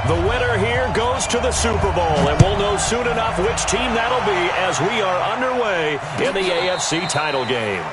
The winner here goes to the Super Bowl, and we'll know soon enough which team that'll be as we are underway in the AFC title game.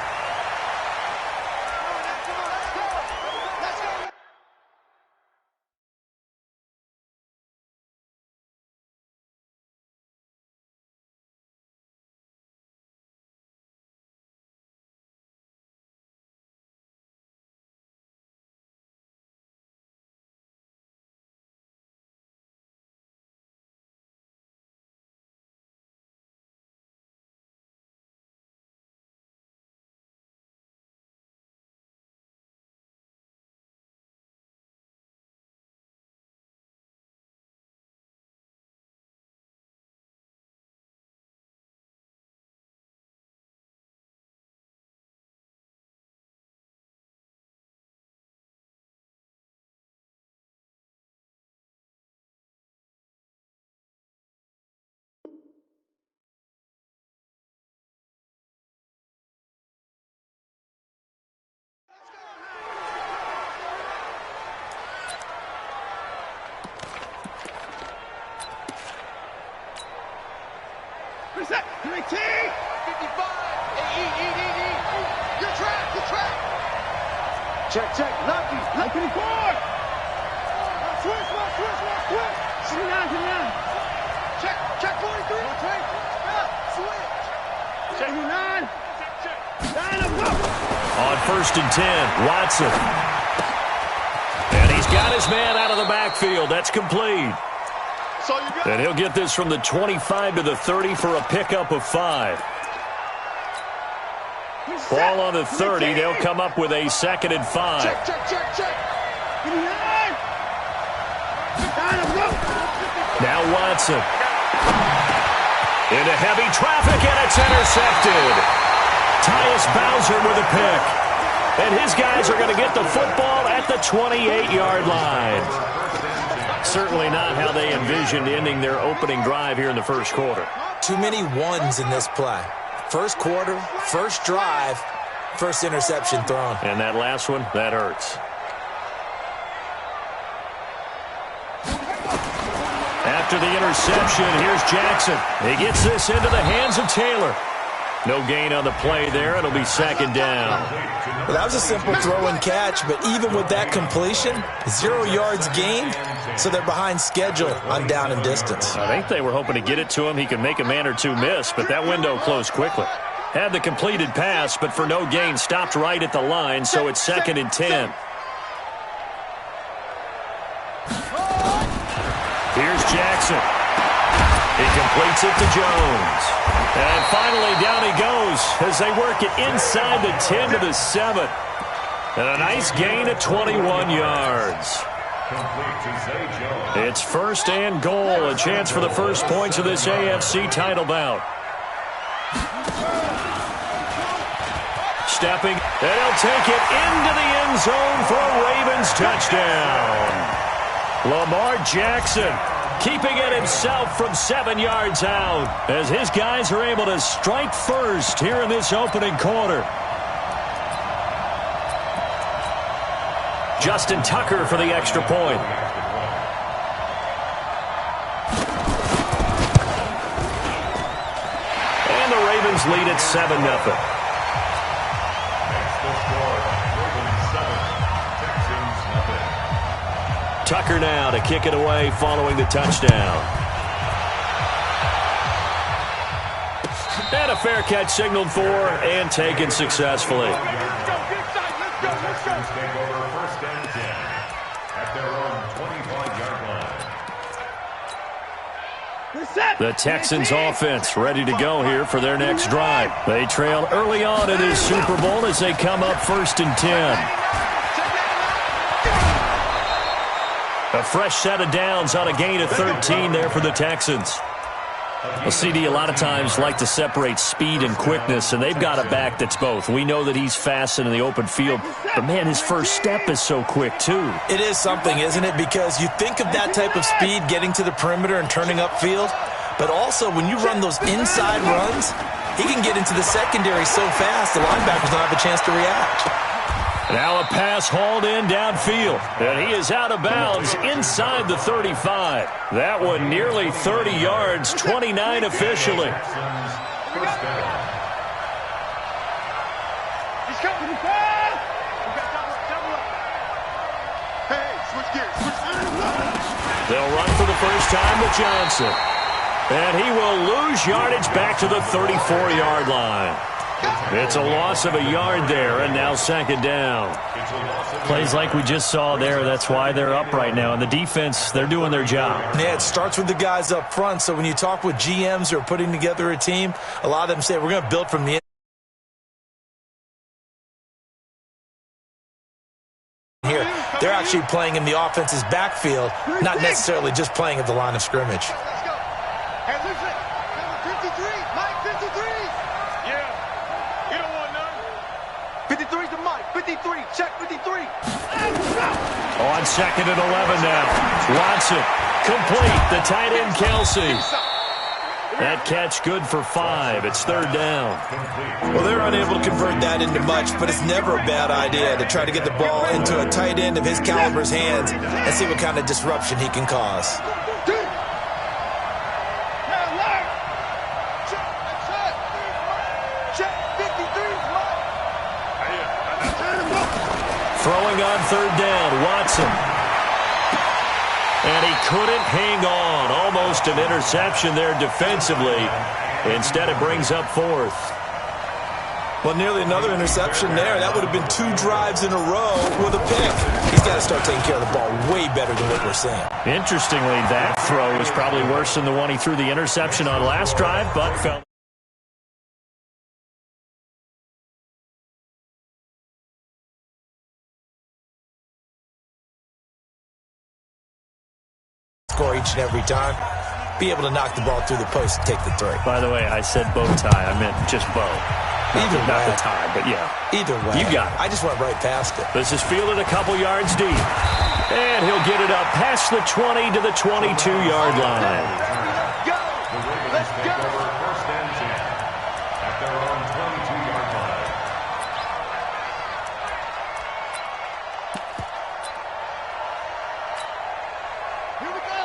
Reset. 3T. 55. You're trapped. You're trapped. Check. Lucky. 24. Switch. 79. Check 43. Switch. 79. Line up, go. On 1st and 10, Watson. And he's got his man out of the backfield. That's complete. And he'll get this from the 25 to the 30 for a pickup of 5. Ball on the 30. They'll come up with a 2nd and 5. Check. Now Watson. Into heavy traffic, and it's intercepted. Tyus Bowser with a pick. And his guys are going to get the football at the 28-yard line. Certainly not how they envisioned ending their opening drive here in the first quarter. Too many ones in this play. First quarter, first drive, first interception thrown. And that last one, that hurts. After the interception, here's Jackson. He gets this into the hands of Taylor. No gain on the play there. It'll be 2nd down. Well, that was a simple throw and catch, but even with that completion, 0 yards gained, so they're behind schedule on down and distance. I think they were hoping to get it to him. He could make a man or two miss, but that window closed quickly. Had the completed pass, but for no gain, stopped right at the line, so it's 2nd and 10. Here's Jackson. He completes it to Jones. And finally, down he goes as they work it inside the 10 to the 7. And a nice gain of 21 yards. It's 1st and goal, a chance for the first points of this AFC title bout. Stepping, and he'll take it into the end zone for a Ravens touchdown. Lamar Jackson keeping it himself from 7 yards out as his guys are able to strike first here in this opening quarter. Justin Tucker for the extra point. And the Ravens lead at 7-0. Tucker now to kick it away following the touchdown. And a fair catch signaled for and taken successfully. The Texans offense ready to go here for their next drive. They trail early on in this Super Bowl as they come up 1st and 10. A fresh set of downs on a gain of 13 there for the Texans. Well, CD a lot of times like to separate speed and quickness, and they've got a back that's both. We know that he's fast in the open field, but, man, his first step is so quick, too. It is something, isn't it? Because you think of that type of speed getting to the perimeter and turning upfield, but also when you run those inside runs, he can get into the secondary so fast the linebackers don't have a chance to react. Now a pass hauled in downfield, and he is out of bounds inside the 35. That one nearly 30 yards, 29 officially. They'll run for the first time with Johnson. And he will lose yardage back to the 34-yard line. It's a loss of a yard there, and now second down. Plays like we just saw there, that's why they're up right now. And the defense, they're doing their job. Yeah, it starts with the guys up front. So when you talk with GMs who are putting together a team, a lot of them say, we're going to build from the here. They're actually playing in the offense's backfield, not necessarily just playing at the line of scrimmage. Let's go. Hey, listen. Number 53. Mike, 53. Yeah. You don't want none. 53 to Mike. 53. Check 53. On second and 11 now. Watson, complete. The tight end, Kelsey. That catch good for 5. It's third down. Well, they're unable to convert that into much, but it's never a bad idea to try to get the ball into a tight end of his caliber's hands and see what kind of disruption he can cause. Throwing on third down, Watson. And he couldn't hang on. Almost an interception there defensively. Instead, it brings up fourth. Well, nearly another interception there. That would have been 2 drives in a row with a pick. He's got to start taking care of the ball way better than what we're seeing. Interestingly, that throw was probably worse than the one he threw the interception on last drive, but fell. Score each and every time. Be able to knock the ball through the post and take the 3. By the way, I said bow tie. I meant just bow. Not the tie, but yeah. Either way. You got it. I just went right past it. This is fielded a couple yards deep. And he'll get it up past the 20 to the 22-yard line. Go! Let's go!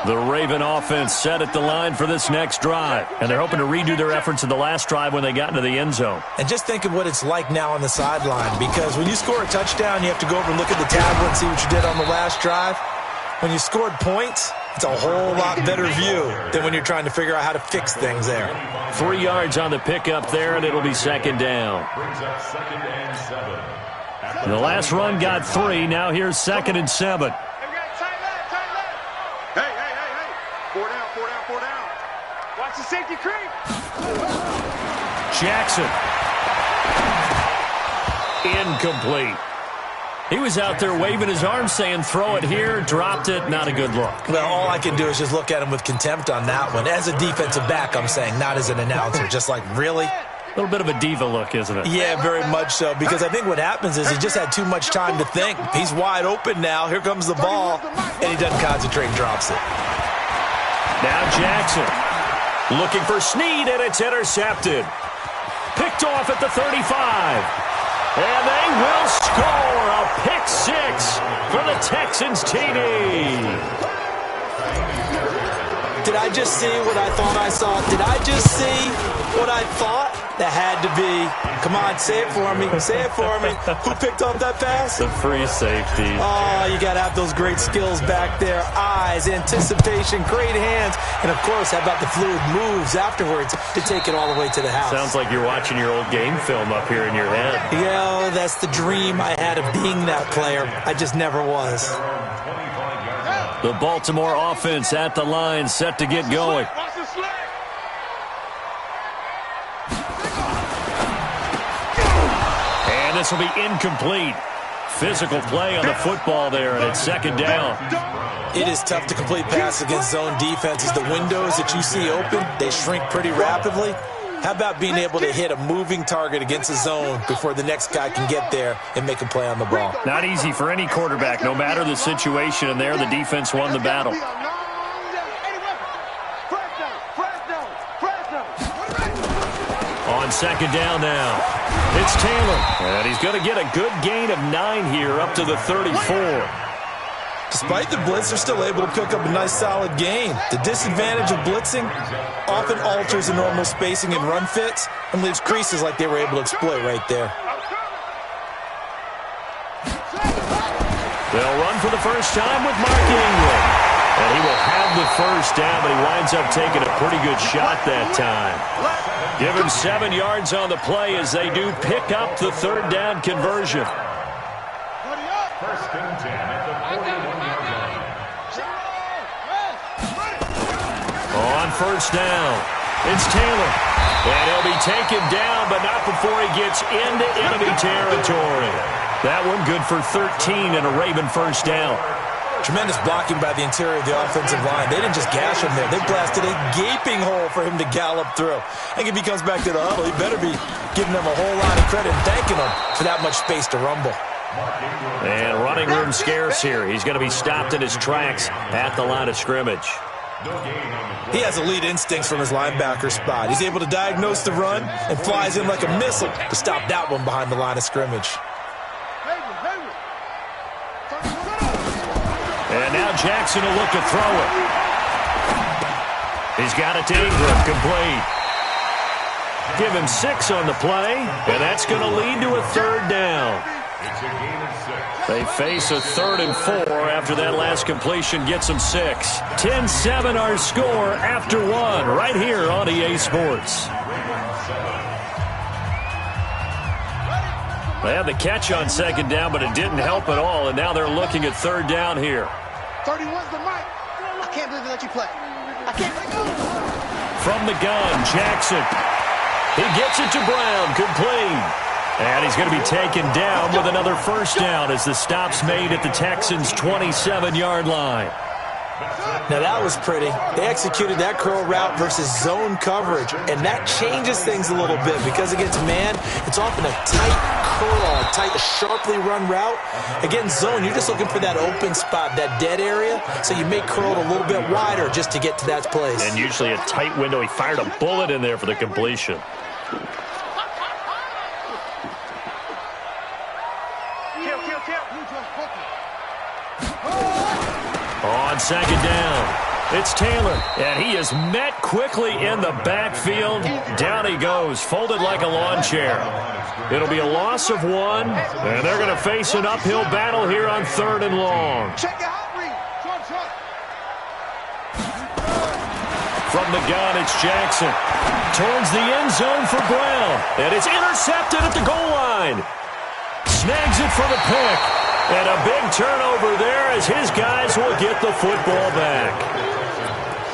The Raven offense set at the line for this next drive. And they're hoping to redo their efforts in the last drive when they got into the end zone. And just think of what it's like now on the sideline, because when you score a touchdown, you have to go over and look at the tablet and see what you did on the last drive. When you scored points, it's a whole lot better view than when you're trying to figure out how to fix things there. 3 yards on the pickup there, and it'll be second down. And the last run got 3. Now here's second and 7. Watch the safety creep. Jackson. Incomplete. He was out there waving his arms saying, throw it here, dropped it, not a good look. Well, all I can do is just look at him with contempt on that one. As a defensive back, I'm saying, not as an announcer. Just like, really? A little bit of a diva look, isn't it? Yeah, very much so, because I think what happens is he just had too much time to think. He's wide open now. Here comes the ball, and he doesn't concentrate and drops it. Now Jackson looking for Snead, and it's intercepted. Picked off at the 35. And they will score a pick 6 for the Texans TD. Did I just see what I thought I saw? Did I just see what I thought? That had to be. Come on, say it for me. Say it for me. Who picked up that pass? The free safety. Oh, you got to have those great skills back there. Eyes, anticipation, great hands. And, of course, how about the fluid moves afterwards to take it all the way to the house? Sounds like you're watching your old game film up here in your head. Yeah, that's the dream I had of being that player. I just never was. The Baltimore offense at the line, set to get going. And this will be incomplete. Physical play on the football there, and it's second down. It is tough to complete pass against zone defenses. The windows that you see open, they shrink pretty rapidly. How about being able to hit a moving target against a zone before the next guy can get there and make a play on the ball? Not easy for any quarterback, no matter the situation, and there the defense won the battle. On second down now. It's Taylor, and he's going to get a good gain of 9 here up to the 34. Despite the blitz, they're still able to pick up a nice solid gain. The disadvantage of blitzing often alters the normal spacing and run fits and leaves creases like they were able to exploit right there. They'll run for the first time with Mark Ingram. And he will have the first down, but he winds up taking a pretty good shot that time. Give him 7 yards on the play as they do pick up the third down conversion. First and 10 at the 41-yard line. On first down, it's Taylor. And he'll be taken down, but not before he gets into enemy territory. That one good for 13 and a Raven first down. Tremendous blocking by the interior of the offensive line. They didn't just gash him there. They blasted a gaping hole for him to gallop through. I think if he comes back to the huddle, he better be giving them a whole lot of credit and thanking them for that much space to rumble. And running room scarce here. He's going to be stopped in his tracks at the line of scrimmage. He has elite instincts from his linebacker spot. He's able to diagnose the run and flies in like a missile to stop that one behind the line of scrimmage. And now Jackson will look to throw it. He's got it to Ingram, complete. Give him 6 on the play, and that's going to lead to a third down. They face a 3rd and 4 after that last completion gets them 6. 10-7 our score after 1 right here on EA Sports. They had the catch on second down, but it didn't help at all, and now they're looking at third down here. 31's the mic. I can't believe they let you play. I can't. From the gun, Jackson. He gets it to Brown, complete. And he's going to be taken down with another first down as the stop's made at the Texans' 27-yard line. Now that was pretty. They executed that curl route versus zone coverage, and that changes things a little bit because against man, it's often a tight curl, a tight, sharply run route. Against zone, you're just looking for that open spot, that dead area, so you make curl a little bit wider just to get to that place. And usually a tight window. He fired a bullet in there for the completion. On second down, it's Taylor, and he is met quickly in the backfield. Down he goes, folded like a lawn chair. It'll be a loss of 1, and they're going to face an uphill battle here on 3rd and long. From the gun, it's Jackson. Towards the end zone for Brown, and it's intercepted at the goal line. Snags it for the pick. And a big turnover there as his guys will get the football back.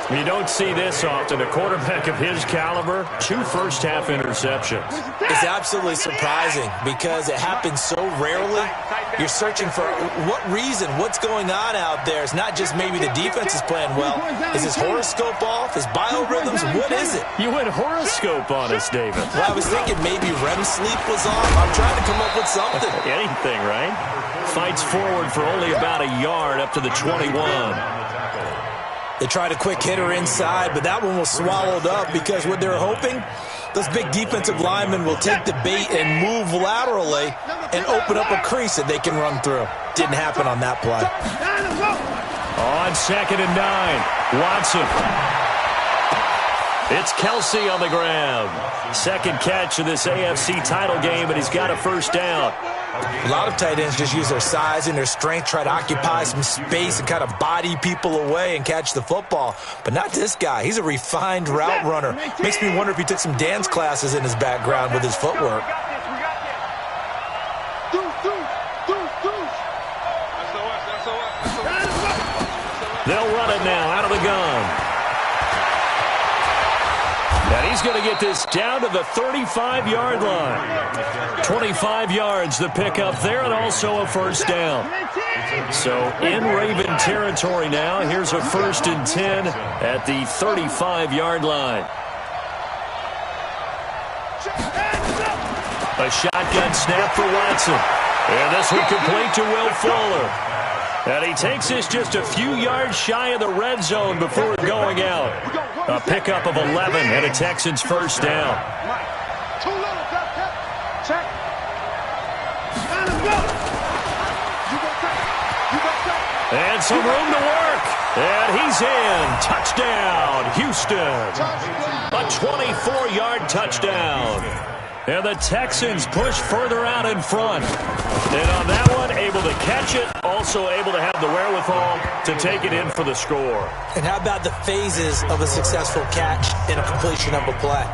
You don't see this often. A quarterback of his caliber, 2 first-half interceptions. It's absolutely surprising because it happens so rarely. You're searching for what reason, what's going on out there. It's not just maybe the defense is playing well. Is his horoscope off? His biorhythms? What is it? You went horoscope on us, David. Well, I was thinking maybe REM sleep was off. I'm trying to come up with something. Anything, right? Fights forward for only about a yard up to the 21. They tried a quick hitter inside, but that one was swallowed up because what they're hoping, those big defensive linemen will take the bait and move laterally and open up a crease that they can run through. Didn't happen on that play. On 2nd and 9, Watson. It's Kelsey on the ground. 2nd catch of this AFC title game, and he's got a first down. A lot of tight ends just use their size and their strength, try to occupy some space and kind of body people away and catch the football. But not this guy. He's a refined route runner. Makes me wonder if he took some dance classes in his background with his footwork. They'll run it now out of the gun. And he's going to get this down to the 35-yard line. 25 yards the pickup there, and also a first down. So in Raven territory now. Here's a 1st and 10 at the 35-yard line. A shotgun snap for Watson. And this one complete to Will Fuller. And he takes this just a few yards shy of the red zone before going out. A pickup of 11 and a Texans first down. Too little, Jeff. Check. Now let's go. You go check. You go check. And some room to work. And he's in. Touchdown, Houston. A 24-yard touchdown. And the Texans push further out in front. And on that one, able to catch it, also able to have the wherewithal to take it in for the score. And how about the phases of a successful catch and a completion of a play?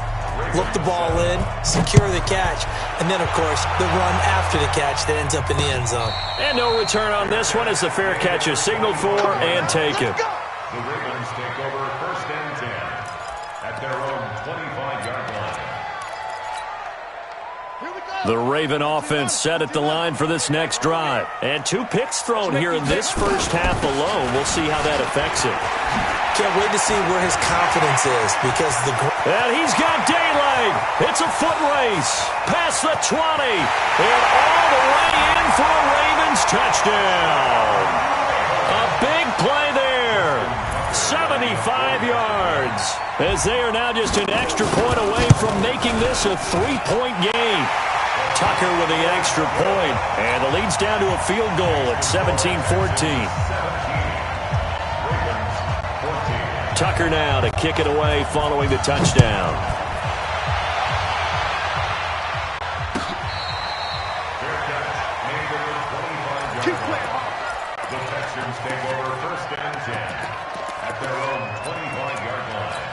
Look the ball in, secure the catch, and then, of course, the run after the catch that ends up in the end zone. And no return on this one as the fair catch is signaled for and taken. The Ravens take over 1st and 10 at their own 25-yard line. The Raven offense set at the line for this next drive. And 2 picks thrown here in this first half alone. We'll see how that affects it. Can't wait to see where his confidence is because and he's got daylight. It's a foot race. Past the 20. And all the way in for a Ravens touchdown. A big play there. 75 yards. As they are now just an extra point away from making this a 3-point game. Tucker with the extra point. And the lead's down to a field goal at 17-14. Tucker now to kick it away following the touchdown. The Texans take over 1st and 10 at their own 25-yard line.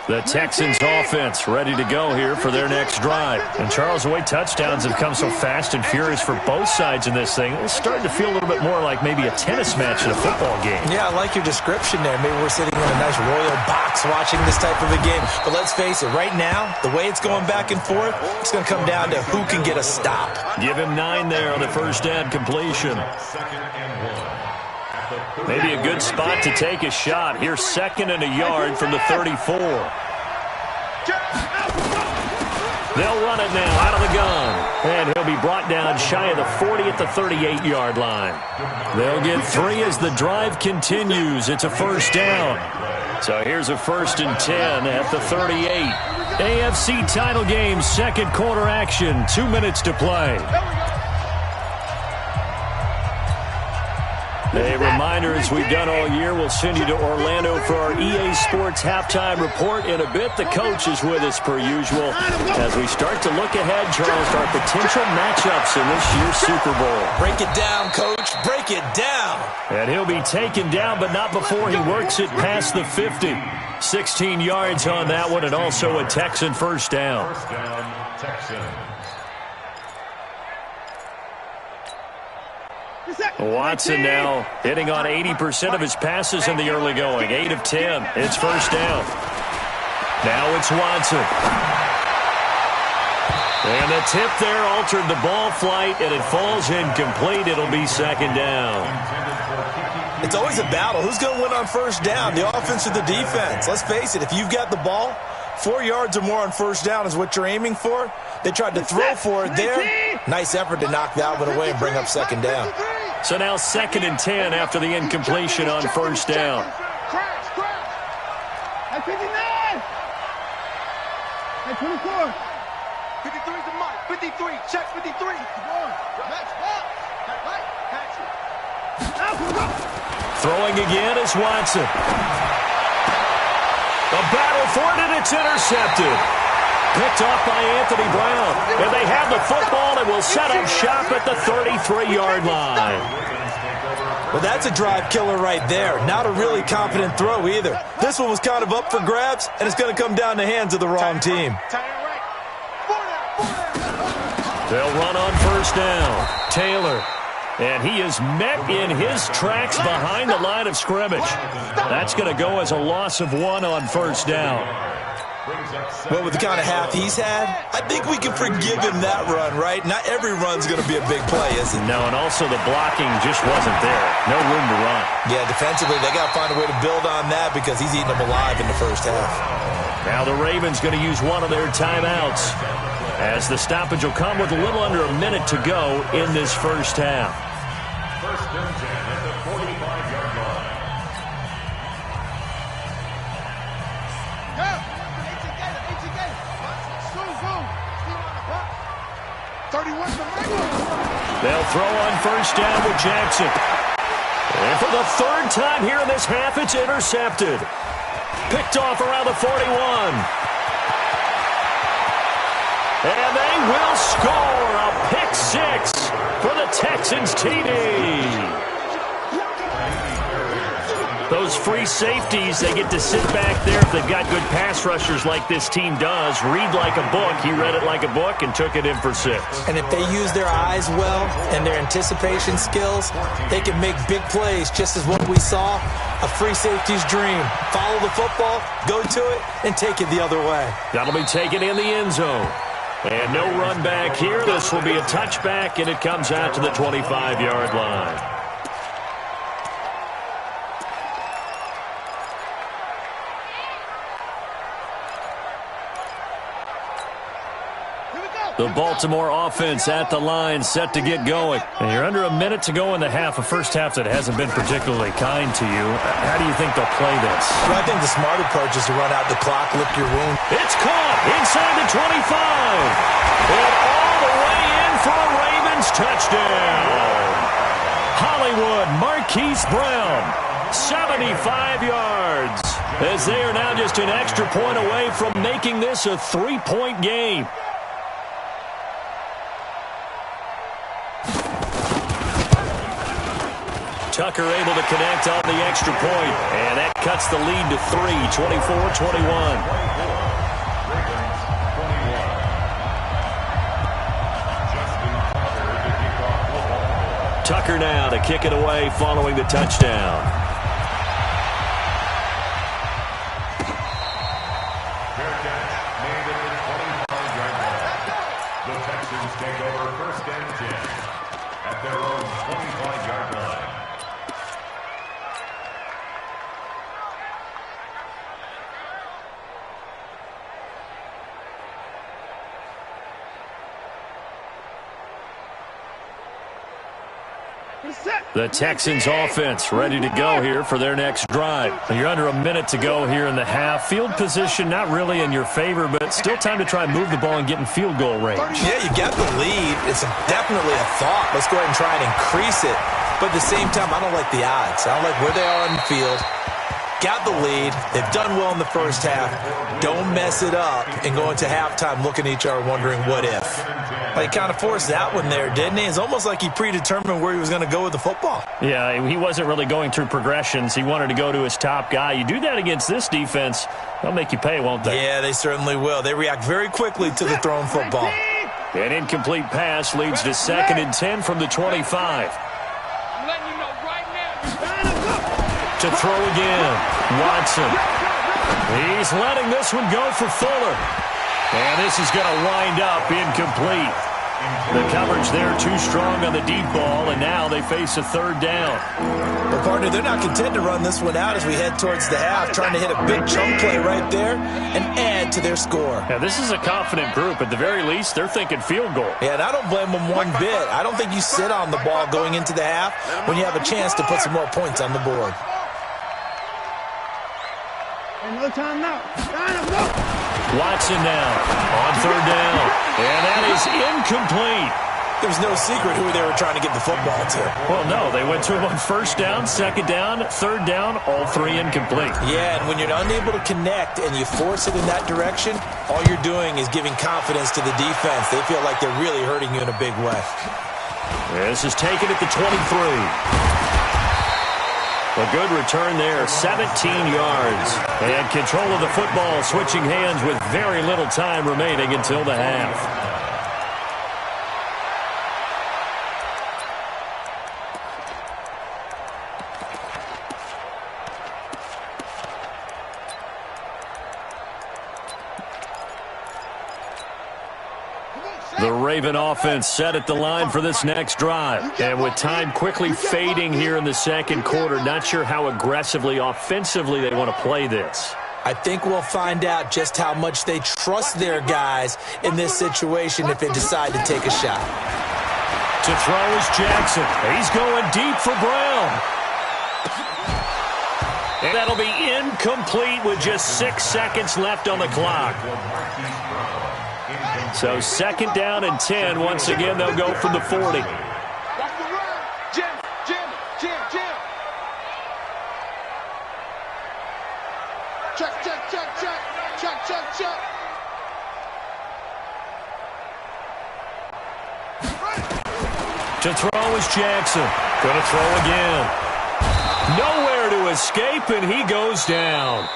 The Texans offense ready to go here for their next drive. And Charles, the way touchdowns have come so fast and furious for both sides in this thing, it's starting to feel a little bit more like maybe a tennis match in a football game. Yeah, I like your description there. Maybe we're sitting in a nice royal box watching this type of a game. But let's face it, right now, the way it's going back and forth, it's going to come down to who can get a stop. Give him 9 there on the first down completion. Maybe a good spot to take a shot. Here's 2nd and a yard from the 34. They'll run it now out of the gun. And he'll be brought down shy of the 40 at the 38-yard line. They'll get 3 as the drive continues. It's a first down. So here's a 1st and 10 at the 38. AFC title game, 2nd quarter action. 2 minutes to play. A reminder, as we've done all year, we'll send you to Orlando for our EA Sports halftime report. In a bit, the coach is with us per usual as we start to look ahead, Charles, to our potential matchups in this year's Super Bowl. Break it down, Coach. Break it down. And he'll be taken down, but not before he works it past the 50. 16 yards on that one, and also a Texan first down. First down, Texans. Watson now hitting on 80% of his passes in the early going. 8 of 10. It's first down. Now it's Watson. And the tip there altered the ball flight, and it falls incomplete. It'll be 2nd down. It's always a battle. Who's going to win on first down, the offense or the defense? Let's face it, if you've got the ball, 4 yards or more on first down is what you're aiming for. They tried to throw for it there. Nice effort to knock that one away and bring up 2nd down. So now 2nd and 10 after the incompletion on first down. At 59. At 24. 53 to Mike. 53. Check 53. Throwing again is Watson. A battle for it, and it's intercepted. Picked off by Anthony Brown. And they have the football and will set up shop at the 33-yard line. Well, that's a drive killer right there. Not a really confident throw either. This one was kind of up for grabs, and it's going to come down the hands of the wrong team. They'll run on first down. Taylor. And he is met in his tracks behind the line of scrimmage. That's going to go as a loss of 1 on first down. Well, with the kind of half he's had, I think we can forgive him that run, right? Not every run's going to be a big play, is it? No, and also the blocking just wasn't there. No room to run. Yeah, defensively, they got to find a way to build on that because he's eating them alive in the first half. Now the Ravens going to use one of their timeouts as the stoppage will come with a little under a minute to go in this first half. 1st and 10 at the 45-yard line. They'll throw on first down with Jackson. And for the third time here in this half, it's intercepted. Picked off around the 41. And they will score a pick six for the Texans TD. Those free safeties, they get to sit back there if they've got good pass rushers like this team does. Read like a book. He read it like a book and took it in for six. And if they use their eyes well and their anticipation skills, they can make big plays, just as what we saw, a free safety's dream. Follow the football, go to it, and take it the other way. That'll be taken in the end zone. And no run back here. This will be a touchback, and it comes out to the 25-yard line. The Baltimore offense at the line, set to get going. And you're under a minute to go in the half, a first half that hasn't been particularly kind to you. How do you think they'll play this? Well, I think the smart approach is to run out the clock, lick your wound. It's caught inside the 25. And all the way in for a Ravens touchdown. Hollywood Marquise Brown, 75 yards. As they are now just an extra point away from making this a three-point game. Tucker able to connect on the extra point, and that cuts the lead to 3, 24-21. Tucker now to kick it away following the touchdown. The Texans take over first and 10 at their own 25-yard line. The Texans offense ready to go here for their next drive. You're under a minute to go here in the half. Field position not really in your favor, but still time to try and move the ball and get in field goal range. Yeah, you got the lead. It's definitely a thought. Let's go ahead and try and increase it. But at the same time, I don't like the odds. I don't like where they are on the field. Got the lead. They've done well in the first half. Don't mess it up and go into halftime looking at each other wondering what if. Well, he kind of forced that one there, didn't he? It's almost like he predetermined where he was going to go with the football. Yeah, he wasn't really going through progressions. He wanted to go to his top guy. You do that against this defense, they'll make you pay, won't they? Yeah, they certainly will. They react very quickly to the thrown football. An incomplete pass leads to 2nd and 10 from the 25. To throw again, Watson. He's letting this one go for Fuller. And this is going to wind up incomplete. The coverage there too strong on the deep ball, and now they face a third down. Well, partner, they're not content to run this one out as we head towards the half, trying to hit a big chunk play right there and add to their score. Yeah, this is a confident group. At the very least, they're thinking field goal. Yeah, and I don't blame them one bit. I don't think you sit on the ball going into the half when you have a chance to put some more points on the board. No time now. Watson now on third down. And that is incomplete. There was no secret who they were trying to get the football to. Well, no. They went to him on first down, second down, third down, all three incomplete. Yeah, and when you're unable to connect and you force it in that direction, all you're doing is giving confidence to the defense. They feel like they're really hurting you in a big way. This is taken at the 23. A good return there, 17 yards. And control of the football, switching hands with very little time remaining until the half. The Raven offense set at the line for this next drive. And with time quickly fading here in the second quarter, not sure how aggressively, offensively they want to play this. I think we'll find out just how much they trust their guys in this situation if they decide to take a shot. To throw is Jackson. He's going deep for Brown. And that'll be incomplete with just 6 seconds left on the clock. So 2nd down and 10. Once again, they'll go from the 40. Check. To throw is Jackson. Going to throw again. Nowhere to escape, and he goes down.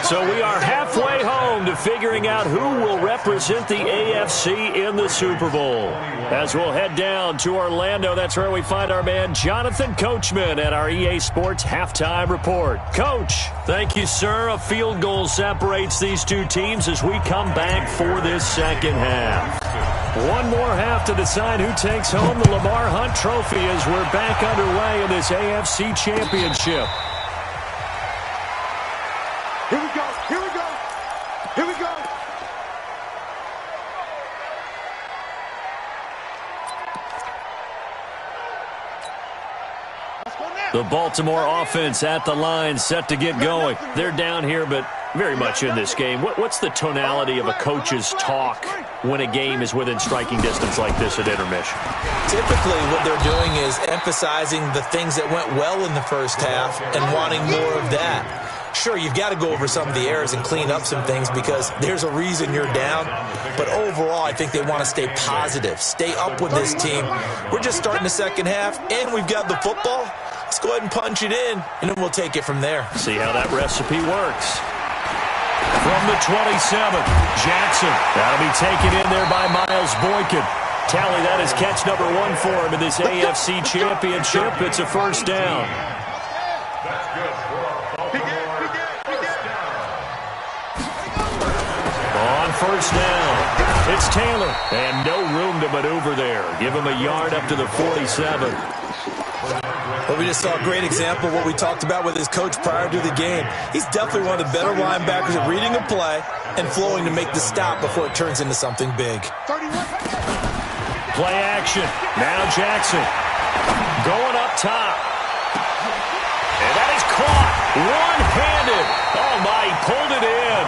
So we are halfway home to figuring out who will represent the AFC in the Super Bowl. As we'll head down to Orlando, that's where we find our man Jonathan Coachman at our EA Sports Halftime Report. Coach, thank you, sir. A field goal separates these two teams as we come back for this second half. One more half to decide who takes home the Lamar Hunt Trophy as we're back underway in this AFC Championship. Here we go. The Baltimore offense at the line, set to get going. They're down here, but very much in this game. What's the tonality of a coach's talk when a game is within striking distance like this at intermission? Typically, what they're doing is emphasizing the things that went well in the first half and wanting more of that. Sure, you've got to go over some of the errors and clean up some things because there's a reason you're down. But overall, I think they want to stay positive, stay up with this team. We're just starting the second half, and we've got the football. Let's go ahead and punch it in, and then we'll take it from there. See how that recipe works. From the 27, Jackson. That'll be taken in there by Miles Boykin. Tally, that is catch number 1 for him in this AFC Championship. It's a first down. On first down, it's Taylor. And no room to maneuver there. Give him a yard up to the 47. Well, we just saw a great example of what we talked about with his coach prior to the game. He's definitely one of the better linebackers at reading a play and flowing to make the stop before it turns into something big. Play action. Now Jackson going up top. And that is caught one-handed. Oh, my, he pulled it in.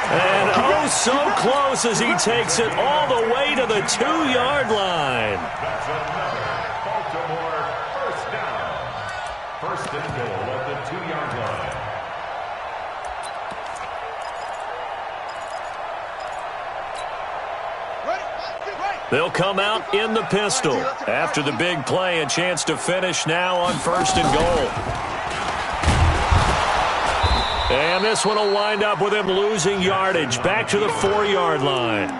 And oh, so close as he takes it all the way to the 2-yard line. That's another Baltimore first down. First and goal at the 2-yard line. They'll come out in the pistol. After the big play, a chance to finish now on first and goal. And this one will wind up with him losing yardage back to the 4-yard line.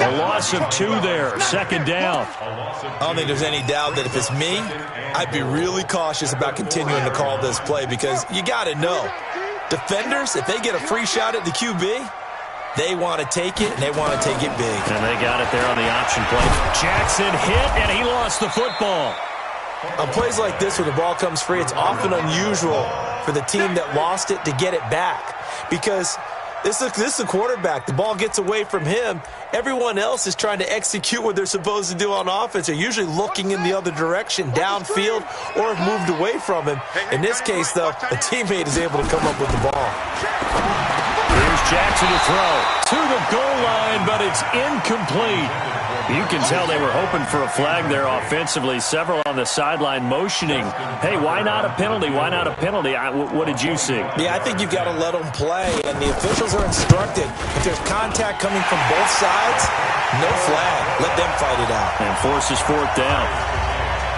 A loss of 2 there, second down. I don't think there's any doubt that if it's me, I'd be really cautious about continuing to call this play because you got to know, defenders, if they get a free shot at the QB, they want to take it, and they want to take it big. And they got it there on the option play. Jackson hit, and he lost the football. On plays like this where the ball comes free, it's often unusual for the team that lost it to get it back because this is a quarterback. The ball gets away from him. Everyone else is trying to execute what they're supposed to do on offense. They're usually looking in the other direction, downfield, or have moved away from him. In this case, though, a teammate is able to come up with the ball. Here's Jackson to throw to the goal line, but it's incomplete. You can tell they were hoping for a flag there offensively. Several on the sideline motioning. Hey, why not a penalty? Why not a penalty? What did you see? Yeah, I think you've got to let them play, and the officials are instructed. If there's contact coming from both sides, no flag. Let them fight it out. And forces 4th down.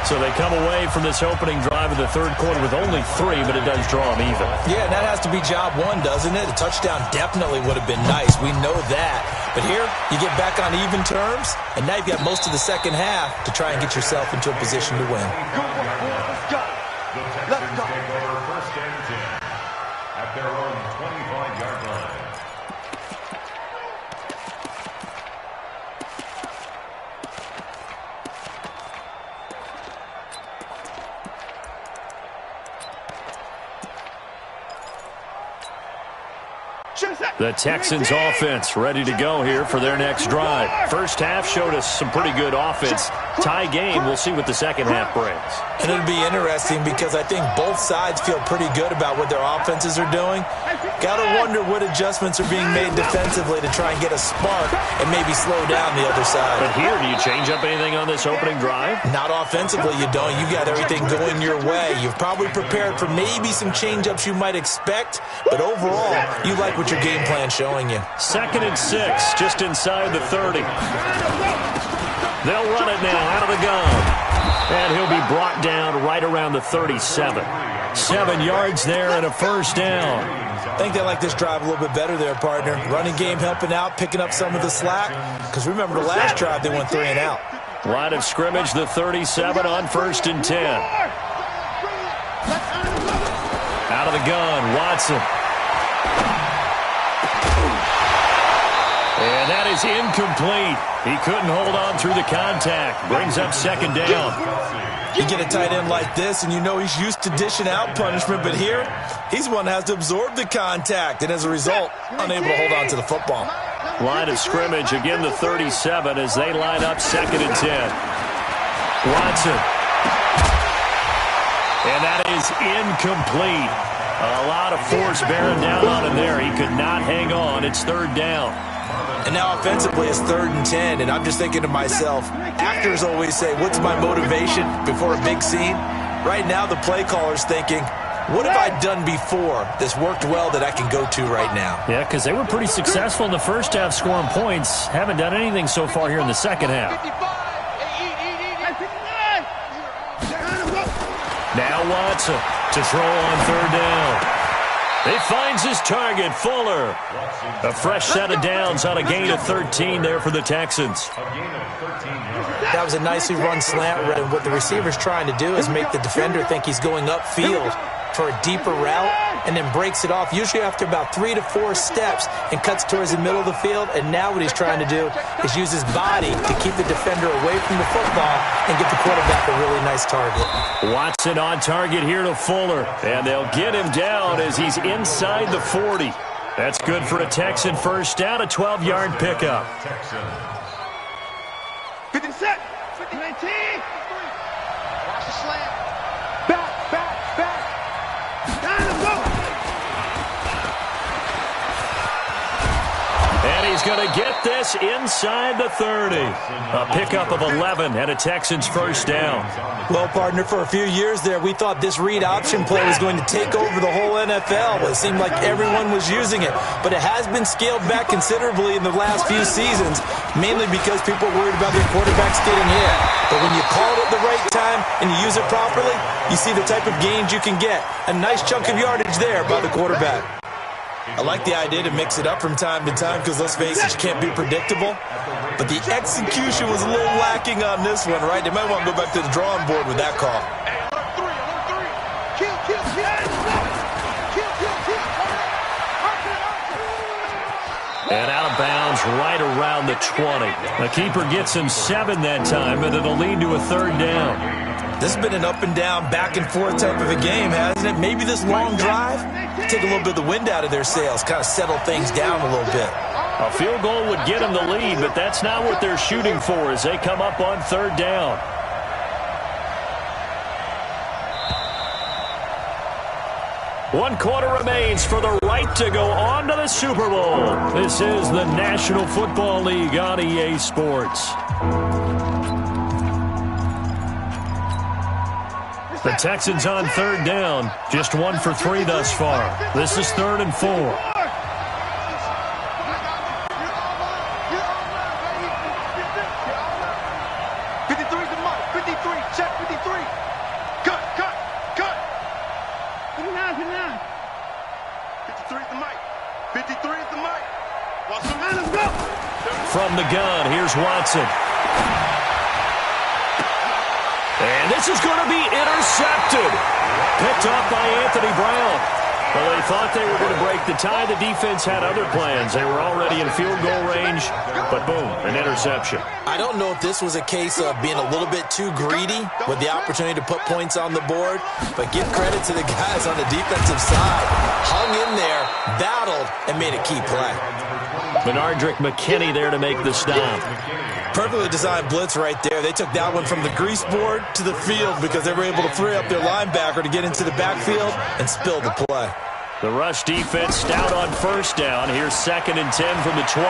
So they come away from this opening drive of the third quarter with only 3, but it does draw them even. Yeah, and that has to be job 1, doesn't it? A touchdown definitely would have been nice. We know that. But here, you get back on even terms, and now you've got most of the second half to try and get yourself into a position to win. Let's go. The Texans take over first and 10 at their own 25-yard line. The Texans offense ready to go here for their next drive. First half showed us some pretty good offense. Tie game, we'll see what the second half brings. And it'll be interesting because I think both sides feel pretty good about what their offenses are doing. Gotta wonder what adjustments are being made defensively to try and get a spark and maybe slow down the other side. But here, do you change up anything on this opening drive? Not offensively, you don't. You got everything going your way. You've probably prepared for maybe some change-ups you might expect, but overall, you like what your game plan's showing you. 2nd and 6, just inside the 30. They'll run it now out of the gun. And he'll be brought down right around the 37. 7 yards there and a first down. I think they like this drive a little bit better there, partner. Running game helping out, picking up some of the slack. Because remember the last drive, they went 3 and out. Line of scrimmage, the 37 on 1st and 10. Out of the gun, Watson. And that is incomplete. He couldn't hold on through the contact. Brings up 2nd down. You get a tight end like this, and you know he's used to dishing out punishment, but here, he's one that has to absorb the contact, and as a result, unable to hold on to the football. Line of scrimmage, again the 37 as they line up 2nd and 10. Watson. And that is incomplete. A lot of force bearing down on him there. He could not hang on. It's 3rd down. And now offensively it's 3rd and 10, and I'm just thinking to myself, actors always say, what's my motivation before a big scene? Right now the play caller's thinking, what have I done before that's worked well that I can go to right now? Yeah, because they were pretty successful in the first half scoring points. Haven't done anything so far here in the second half. Now Watson to throw on 3rd down. He finds his target, Fuller. A fresh set of downs on a gain of 13 there for the Texans. That was a nicely run slant route, and what the receiver's trying to do is make the defender think he's going upfield for a deeper route and then breaks it off, usually after about 3 to 4 steps, and cuts towards the middle of the field. And now what he's trying to do is use his body to keep the defender away from the football and get the quarterback a really nice target. Watson on target here to Fuller, and they'll get him down as he's inside the 40. That's good for a Texan first down, a 12-yard pickup. 50 set, 19. Watch the slant. Back, back, back. Down and go. And he's going to get this inside the 30. A pickup of 11 and a Texans first down. Well, partner, for a few years there, we thought this read option play was going to take over the whole NFL. It seemed like everyone was using it, but it has been scaled back considerably in the last few seasons, mainly because people are worried about their quarterbacks getting hit. But when you call it at the right time and you use it properly, you see the type of gains you can get. A nice chunk of yardage there by the quarterback. I like the idea to mix it up from time to time because, let's face it, you can't be predictable. But the execution was a little lacking on this one, right? They might want to go back to the drawing board with that call. And out of bounds right around the 20. The keeper gets him 7 that time, but it'll lead to a 3rd down. This has been an up and down, back and forth type of a game, hasn't it? Maybe this long drive, take a little bit of the wind out of their sails, kind of settle things down a little bit. A field goal would get them the lead, but that's not what they're shooting for as they come up on 3rd down. One quarter remains for the right to go on to the Super Bowl. This is the National Football League on EA Sports. The Texans on 3rd down, just 1 for 3 thus far. This is 3rd and 4. 53 is the mark. 53, check 53. Cut, cut, cut. 59, 59. 53 is the mic. 53 is the mic. Watson, let's go. From the gun, here's Watson. And this is going to be intercepted. Picked off by Anthony Brown. Well, they thought they were going to break the tie. The defense had other plans. They were already in field goal range, but boom, an interception. I don't know if this was a case of being a little bit too greedy with the opportunity to put points on the board, but give credit to the guys on the defensive side. Hung in there, battled, and made a key play. Benardrick McKinney there to make the stop. Perfectly designed blitz right there. They took that one from the grease board to the field because they were able to free up their linebacker to get into the backfield and spill the play. The rush defense stout on first down. Here's 2nd and 10 from the 20.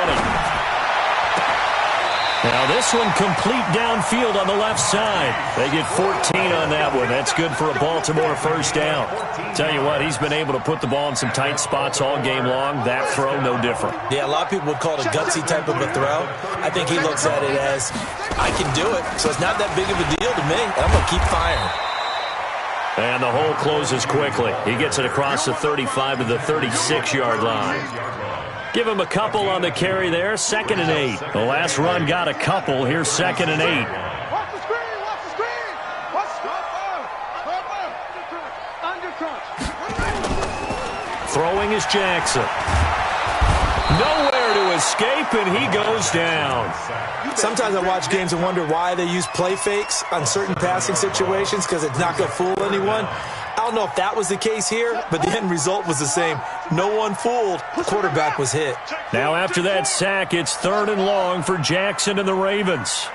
Now this one complete downfield on the left side. They get 14 on that one. That's good for a Baltimore first down. Tell you what, he's been able to put the ball in some tight spots all game long. That throw, no different. Yeah, a lot of people would call it a gutsy type of a throw. I think he looks at it as, I can do it, so it's not that big of a deal to me, and I'm going to keep firing. And the hole closes quickly. He gets it across the 35 to the 36-yard line. Give him a couple on the carry there. 2nd and 8. The last run got a couple. Here's 2nd and 8. Watch the screen. Watch the screen. Watch the Throwing is Jackson. Nowhere to escape, and he goes down. Sometimes I watch games and wonder why they use play fakes on certain passing situations, because it's not going to fool anyone. I don't know if that was the case here, but the end result was the same. No one fooled. The quarterback was hit. Now after that sack, it's 3rd and long for Jackson and the Ravens.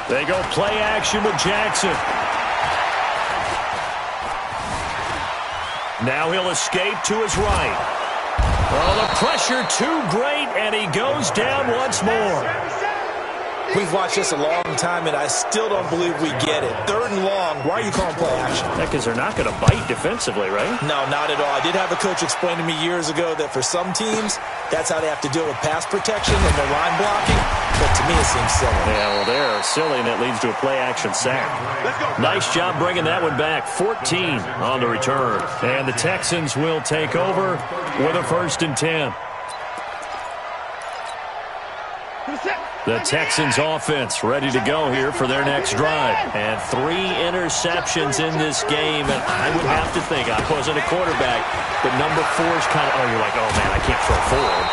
They go play action with Jackson. Now he'll escape to his right. Oh, the pressure too great, and he goes down once more. We've watched this a long time, and I still don't believe we get it. 3rd and long. Why are you calling play action? Yeah, because they're not going to bite defensively, right? No, not at all. I did have a coach explain to me years ago that for some teams, that's how they have to deal with pass protection and their line blocking. But to me, it seems silly. Yeah, well, they're silly, and that leads to a play-action sack. Nice job bringing that one back. 14 on the return. And the Texans will take over with a 1st and 10. The Texans offense ready to go here for their next drive. And 3 interceptions in this game. And I would have to think, I wasn't a quarterback, but number 4 is kind of, you're like, oh, man, I can't throw forward.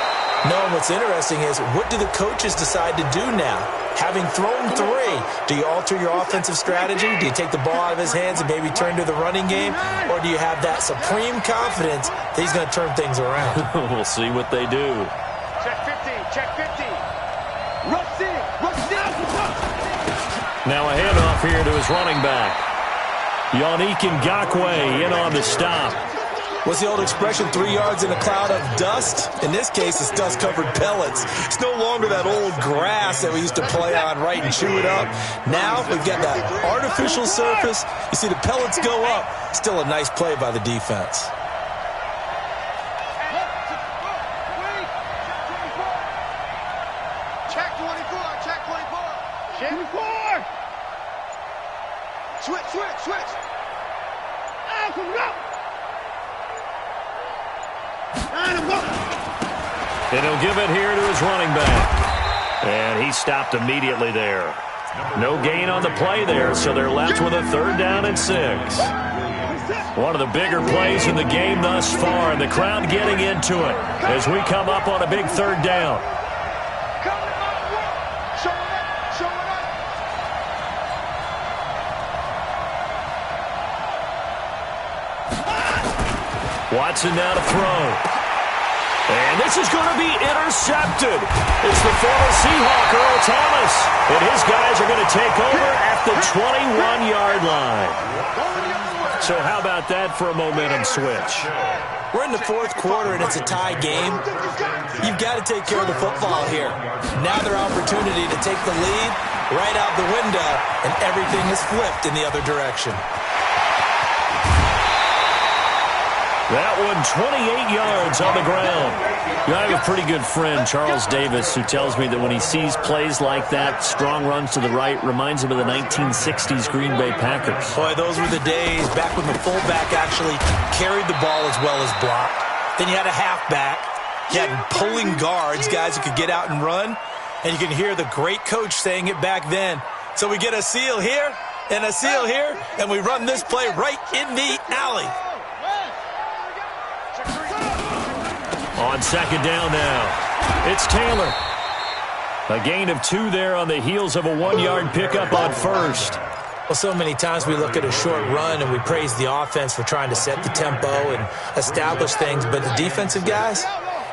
No, what's interesting is, what do the coaches decide to do now? Having thrown 3, do you alter your offensive strategy? Do you take the ball out of his hands and maybe turn to the running game? Or do you have that supreme confidence that he's going to turn things around? We'll see what they do. Check 50. Check 50. Rush in. Rush down. Now a handoff here to his running back. Yannick Ngakoue in on the stop. What's the old expression, 3 yards in a cloud of dust? In this case, it's dust-covered pellets. It's no longer that old grass that we used to play on, right, and chew it up. Now we've got that artificial surface. You see the pellets go up. Still a nice play by the defense. Check 24. Check 24. 24. Switch. Go. And he'll give it here to his running back. And he stopped immediately there. No gain on the play there, so they're left with a 3rd down and 6. One of the bigger plays in the game thus far, and the crowd getting into it as we come up on a big 3rd down. Watson now to throw. And this is going to be intercepted. It's the former Seahawk, Earl Thomas. And his guys are going to take over at the 21-yard line. So how about that for a momentum switch? We're in the 4th quarter, and it's a tie game. You've got to take care of the football here. Now their opportunity to take the lead right out the window, and everything is flipped in the other direction. That one, 28 yards on the ground. You know, I have a pretty good friend, Charles Davis, who tells me that when he sees plays like that, strong runs to the right, reminds him of the 1960s Green Bay Packers. Boy, those were the days back when the fullback actually carried the ball as well as blocked. Then you had a halfback. You had pulling guards, guys who could get out and run. And you can hear the great coach saying it back then. So we get a seal here and a seal here, and we run this play right in the alley. On 2nd down now, it's Taylor. A gain of 2 there on the heels of a 1-yard pickup on 1st. Well, so many times we look at a short run and we praise the offense for trying to set the tempo and establish things, but the defensive guys,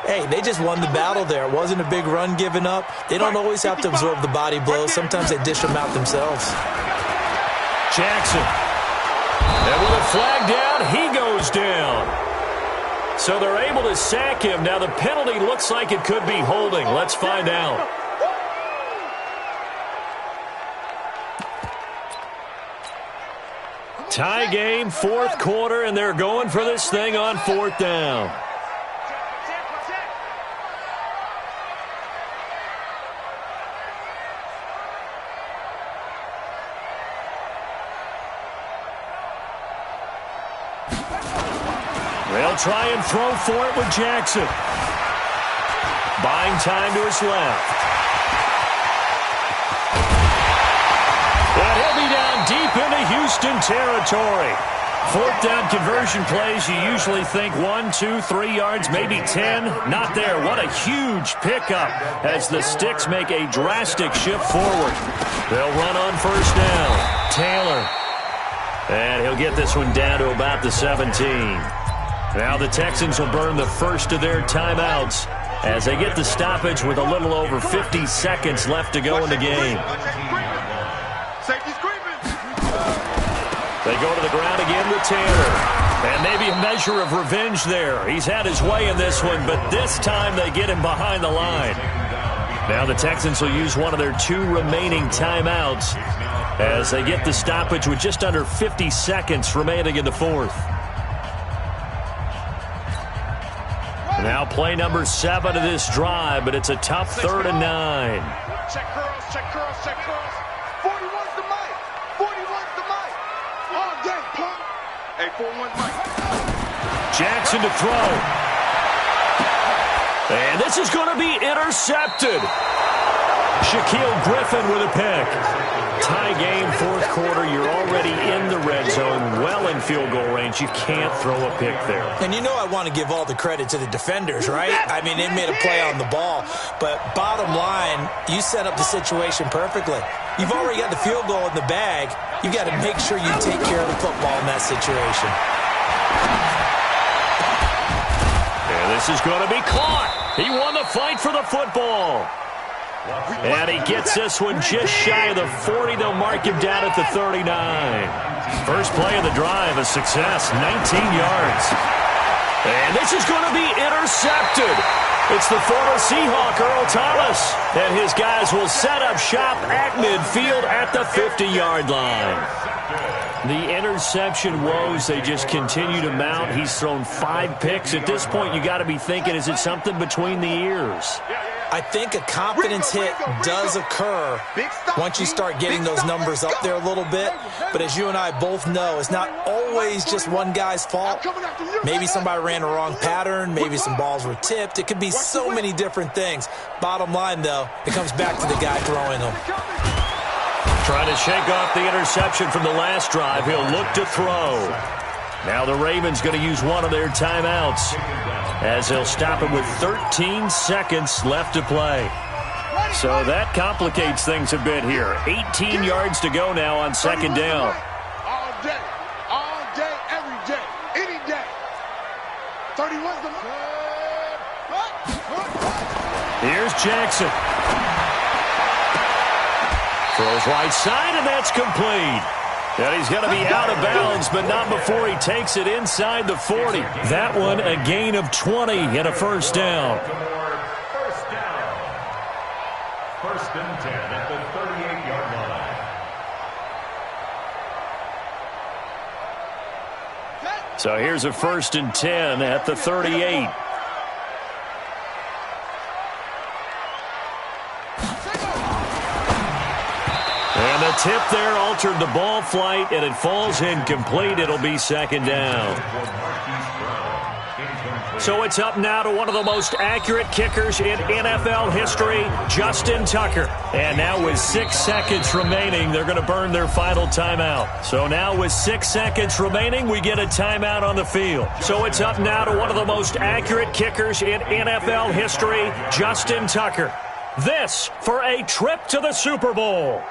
hey, they just won the battle there. It wasn't a big run given up. They don't always have to absorb the body blows. Sometimes they dish them out themselves. Jackson. And with a flag down, he goes down. So they're able to sack him. Now the penalty looks like it could be holding. Let's find out. Tie game, fourth quarter, and they're going for this thing on fourth down. They'll try and throw for it with Jackson. Buying time to his left. And he'll be down deep into Houston territory. Fourth down conversion plays, you usually think 1, 2, 3 yards, maybe 10. Not there. What a huge pickup as the Sticks make a drastic shift forward. They'll run on first down. Taylor. And he'll get this one down to about the 17. Now the Texans will burn the first of their timeouts as they get the stoppage with a little over 50 seconds left to go in the game. They go to the ground again with Taylor. And maybe a measure of revenge there. He's had his way in this one, but this time they get him behind the line. Now the Texans will use one of their 2 remaining timeouts as they get the stoppage with just under 50 seconds remaining in the fourth. Now play number 7 of this drive, but it's a tough 3rd and 9. Check curls, check curls, check curls. 41's the mic. 41's the mic. All day, punk. Hey, 41's mic. Jackson to throw. And this is going to be intercepted. Shaquille Griffin with a pick. Tie game, fourth quarter. You're already in the red zone, well in field goal range. You can't throw a pick there. And you know I want to give all the credit to the defenders, right? I mean, they made a play on the ball. But bottom line, you set up the situation perfectly. You've already got the field goal in the bag. You've got to make sure you take care of the football in that situation. And this is going to be caught. He won the fight for the football. And he gets this one just shy of the 40. They'll mark him down at the 39. First play of the drive, a success, 19 yards. And this is going to be intercepted. It's the former Seahawk, Earl Thomas. And his guys will set up shop at midfield at the 50-yard line. The interception woes, they just continue to mount. He's thrown 5 picks. At this point, you got to be thinking, is it something between the ears? I think a confidence hit does occur once you start getting those numbers up there a little bit. But as you and I both know, it's not always just one guy's fault. Maybe somebody ran a wrong pattern. Maybe some balls were tipped. It could be so many different things. Bottom line, though, it comes back to the guy throwing them. Trying to shake off the interception from the last drive. He'll look to throw. Now the Ravens going to use one of their timeouts as they'll stop it with 13 seconds left to play. So that complicates things a bit here. 18 yards to go now on second down. All day, every day, any day. 31's the mic. Here's Jackson. Throws right side, and that's complete. And he's going to be out of bounds, but not before he takes it inside the 40. That one, a gain of 20 and a first down. First down. First and 10 at the 38-yard line. So here's a first and 10 at the 38. And the tip there altered the ball flight, and it falls incomplete. It'll be second down. So it's up now to one of the most accurate kickers in NFL history, Justin Tucker. And now with 6 seconds remaining, they're going to burn their final timeout. So now with 6 seconds remaining, we get a timeout on the field. So it's up now to one of the most accurate kickers in NFL history, Justin Tucker. This for a trip to the Super Bowl.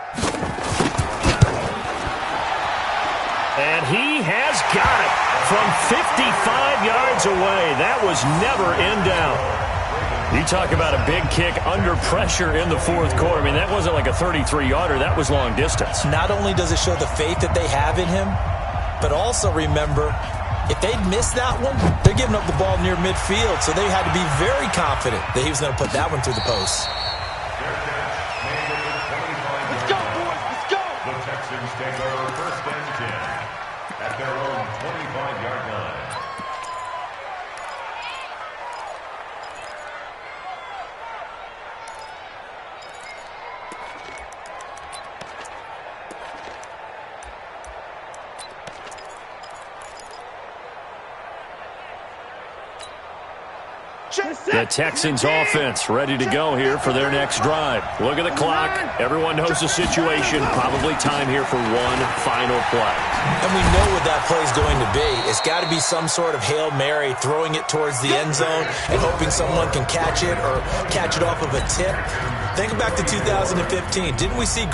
And he has got it from 55 yards away. That was never in doubt. You talk about a big kick under pressure in the fourth quarter. I mean, that wasn't like a 33-yarder. That was long distance. Not only does it show the faith that they have in him, but also remember, If they'd missed that one, they're giving up the ball near midfield, so they had to be very confident that he was going to put that one through the post. Let's go, boys. Let's go. The Texans take over first and 10 at their own 25-yard line. The Texans offense ready to go here for their next drive. Look at the clock. Everyone knows the situation. Probably time here for one final play. And we know what that play is going to be. It's got to be some sort of Hail Mary, throwing it towards the end zone and hoping someone can catch it or catch it off of a tip. Think back to 2015. Didn't we see